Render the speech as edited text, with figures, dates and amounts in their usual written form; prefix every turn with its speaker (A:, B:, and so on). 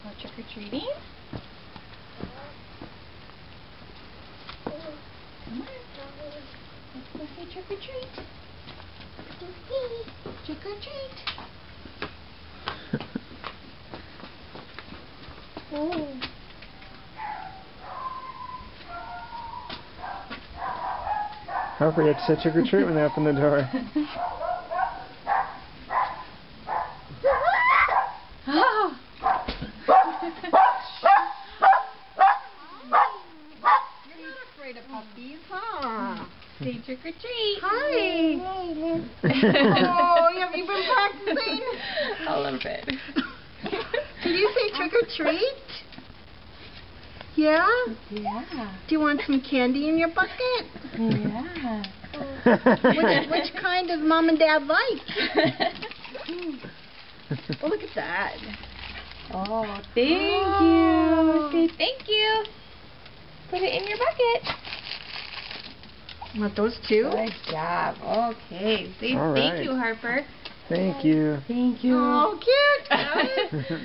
A: go trick-or-treating? Come on. Let's go say trick-or-treat. Trick-or-treat.
B: Oh.
C: Harper, you have to say trick-or-treat when they open the door.
A: Oh.
B: You're not afraid of puppies, huh?
A: Say trick-or-treat.
B: Hi. Oh, have you been practicing?
A: A little bit.
B: Can you say trick-or-treat? Yeah?
A: Yeah.
B: Do you want some candy in your bucket?
A: Yeah.
B: Which kind does Mom and Dad like? Oh, look at that.
A: Oh, thank you. Say thank you. Put it in your bucket.
B: Want those two?
A: Good job. Okay. Say
C: All
A: thank
C: right.
A: you, Harper.
C: Thank you.
A: Thank you.
B: Oh, cute.